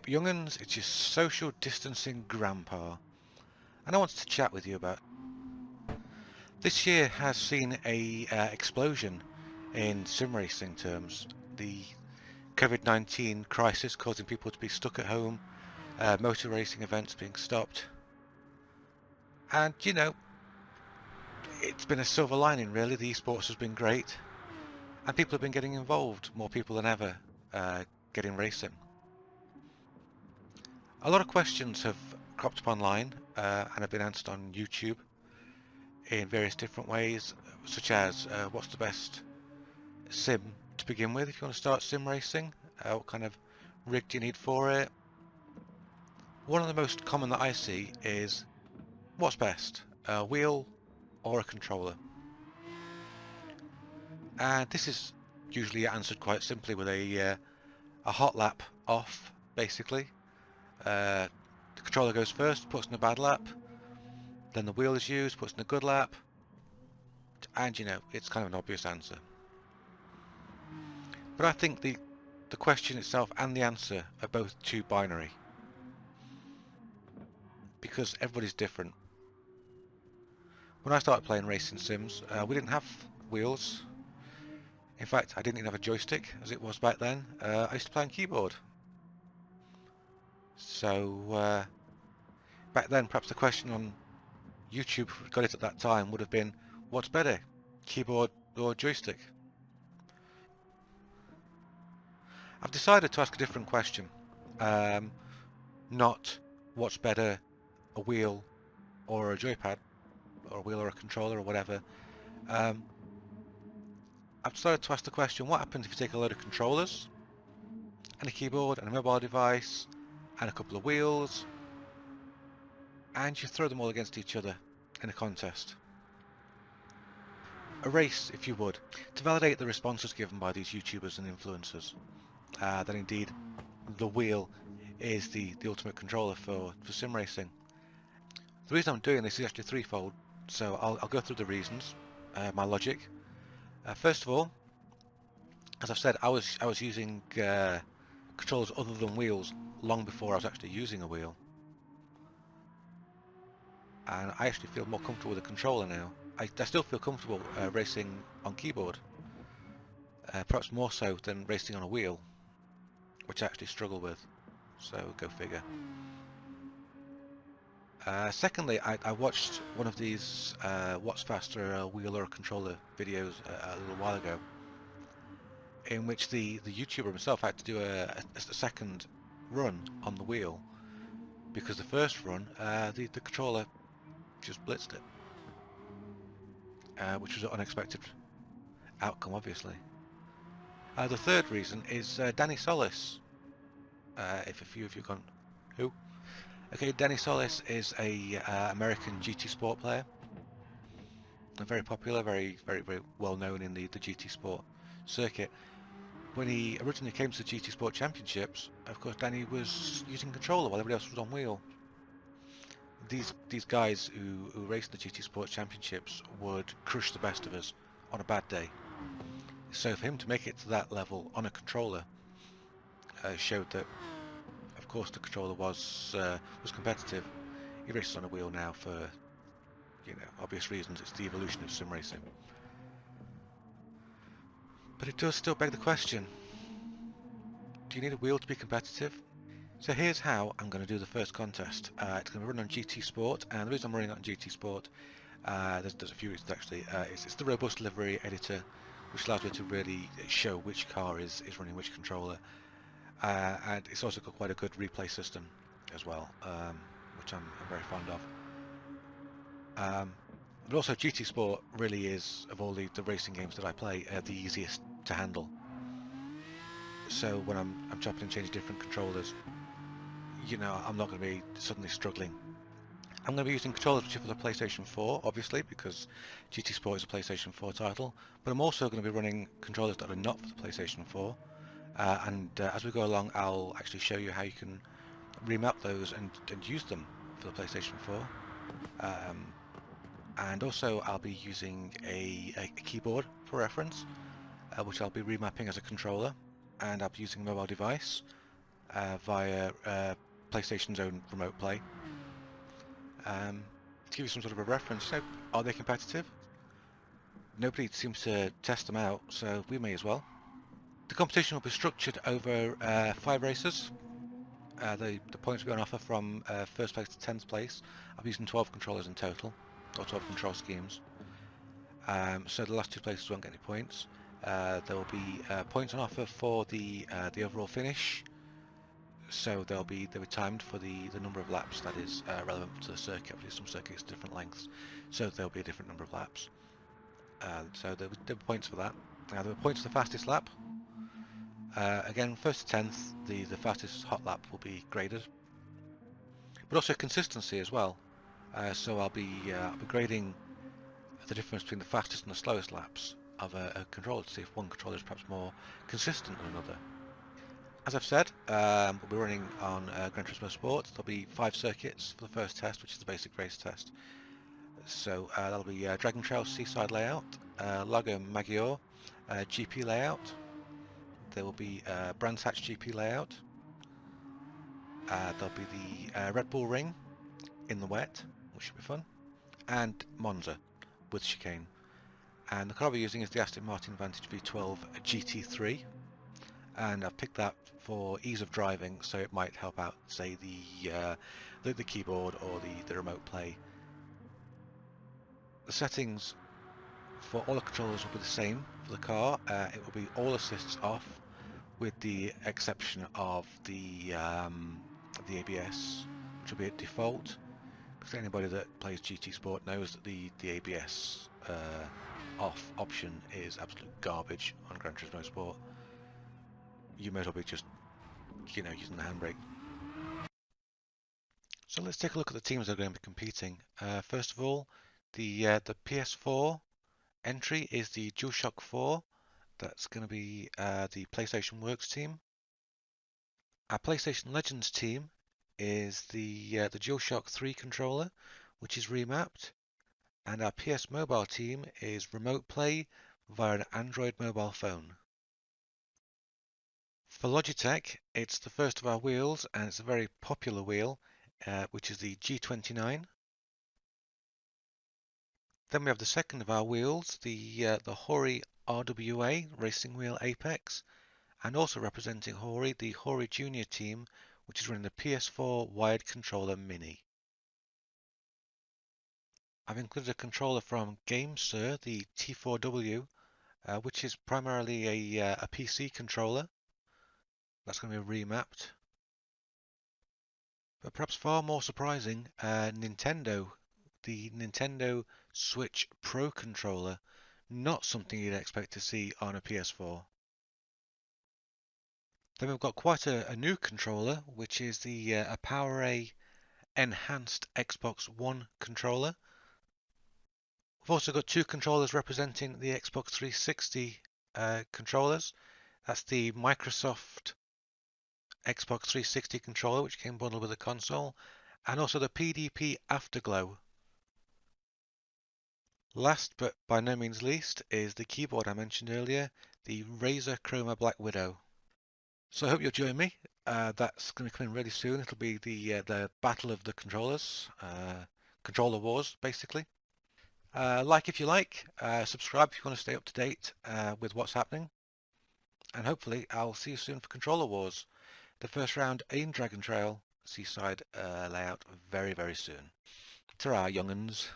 young'uns, it's your social distancing grandpa, and I wanted to chat with you about. This year has seen a explosion in sim racing terms. The COVID-19 crisis causing people to be stuck at home, motor racing events being stopped, and it's been a silver lining really. The esports has been great, and people have been getting involved, more people than ever, getting racing. A lot of questions have cropped up online and have been answered on YouTube in various different ways, such as what's the best sim to begin with if you want to start sim racing, what kind of rig do you need for it. One of the most common that I see is what's best, a wheel or a controller? And this is usually answered quite simply with a hot lap off, basically. The controller goes first, puts in a bad lap, then the wheel is used, puts in a good lap, and it's kind of an obvious answer. But I think the question itself and the answer are both too binary, because everybody's different. When I started playing racing sims, we didn't have wheels. In fact, I didn't even have a joystick as it was back then. I used to play on keyboard. So back then, perhaps the question on YouTube, if we got it at that time, would have been, what's better, keyboard or joystick? I've decided to ask a different question. Not what's better, a wheel or a joypad, or a wheel or a controller or whatever. I've decided to ask the question, what happens if you take a load of controllers and a keyboard and a mobile device and a couple of wheels and you throw them all against each other in a contest? A race, if you would, to validate the responses given by these YouTubers and influencers, that indeed the wheel is the ultimate controller for sim racing. The reason I'm doing this is actually threefold, so I'll go through the reasons, my logic. First of all, as I've said, I was using controllers other than wheels long before I was actually using a wheel, and I actually feel more comfortable with a controller now. I still feel comfortable racing on keyboard, perhaps more so than racing on a wheel, which I actually struggle with, so go figure. Secondly, I watched one of these what's faster, a wheel or a controller videos a little while ago, in which the YouTuber himself had to do a second run on the wheel, because the first run the controller just blitzed it, which was an unexpected outcome, obviously. The third reason is Danny Solis. If a few of you gone, who? Okay, Danny Solis is a American GT Sport player. Very popular, very well known in the GT Sport circuit. When he originally came to the GT Sport Championships, of course, Danny was using controller while everybody else was on wheel. These guys who raced the GT Sport Championships would crush the best of us on a bad day. So for him to make it to that level on a controller showed that, of course, the controller was competitive. He races on a wheel now for obvious reasons. It's the evolution of sim racing. But it does still beg the question, do you need a wheel to be competitive? So here's how I'm going to do the first contest. It's going to run on GT Sport, and the reason I'm running it on GT Sport, there's a few reasons actually. It's the robust livery editor, which allows me to really show which car is running which controller, and it's also got quite a good replay system as well, which I'm very fond of. But also GT Sport really is, of all the racing games that I play, the easiest to handle. So when I'm chopping and changing different controllers, I'm not going to be suddenly struggling. I'm going to be using controllers which are for the PlayStation 4, obviously, because GT Sport is a PlayStation 4 title, but I'm also going to be running controllers that are not for the PlayStation 4, and as we go along I'll actually show you how you can remap those and use them for the PlayStation 4. And also I'll be using a keyboard for reference, which I'll be remapping as a controller, and I'll be using a mobile device, via PlayStation's own remote play. To give you some sort of a reference, are they competitive? Nobody seems to test them out, so we may as well. The competition will be structured over 5 races. The points will be on offer from first place to 10th place. I'm using 12 controllers in total, or 12 control schemes. So the last 2 places won't get any points. There will be points on offer for the overall finish. So they'll be timed for the number of laps that is relevant to the circuit. Obviously, some circuits different lengths, so there'll be a different number of laps. So there were points for that. There were points for the fastest lap. Again, first to 10th, the fastest hot lap will be graded, but also consistency as well. So I'll be grading the difference between the fastest and the slowest laps of a controller to see if one controller is perhaps more consistent than another. As I've said, we'll be running on Gran Turismo Sport. There'll be 5 circuits for the first test, which is the basic race test. So that'll be Dragon Trail Seaside layout, Lago Maggiore GP layout. There will be Brands Hatch GP layout. There'll be the Red Bull Ring in the wet, which should be fun, and Monza with chicane. And the car we're using is the Aston Martin Vantage V12 GT3, and I've picked that for ease of driving, so it might help out, say, the keyboard or the remote play. The settings for all the controllers will be the same for the car. It will be all assists off, with the exception of the ABS, which will be at default. Because anybody that plays GT Sport knows that the ABS off option is absolute garbage on Gran Turismo Sport. You may as well be just, using the handbrake. So let's take a look at the teams that are going to be competing. First of all, the PS4 entry is the DualShock 4. That's going to be the PlayStation Works team. Our PlayStation Legends team is the DualShock 3 controller, which is remapped, and our PS Mobile team is remote play via an Android mobile phone. For Logitech, it's the first of our wheels, and it's a very popular wheel, which is the G29. Then we have the second of our wheels, the Hori RWA Racing Wheel Apex, and also representing Hori, the Hori Junior team, which is running the PS4 Wired Controller Mini. I've included a controller from GameSir, the T4W, which is primarily a PC controller. That's going to be remapped. But perhaps far more surprising, Nintendo, the Nintendo Switch Pro controller, not something you'd expect to see on a PS4. Then we've got quite a new controller, which is the a PowerA Enhanced Xbox One controller. We've also got 2 controllers representing the Xbox 360 controllers. That's the Microsoft Xbox 360 controller, which came bundled with the console, and also the PDP Afterglow. Last but by no means least is the keyboard I mentioned earlier, the Razer Chroma Black Widow. So I hope you'll join me. That's going to come in really soon. It'll be the battle of the controllers, controller wars, basically. Like if you like, subscribe if you want to stay up to date with what's happening, and hopefully I'll see you soon for Controller Wars, the first round in Dragon Trail Seaside layout very, very soon. Ta-ra, young'uns.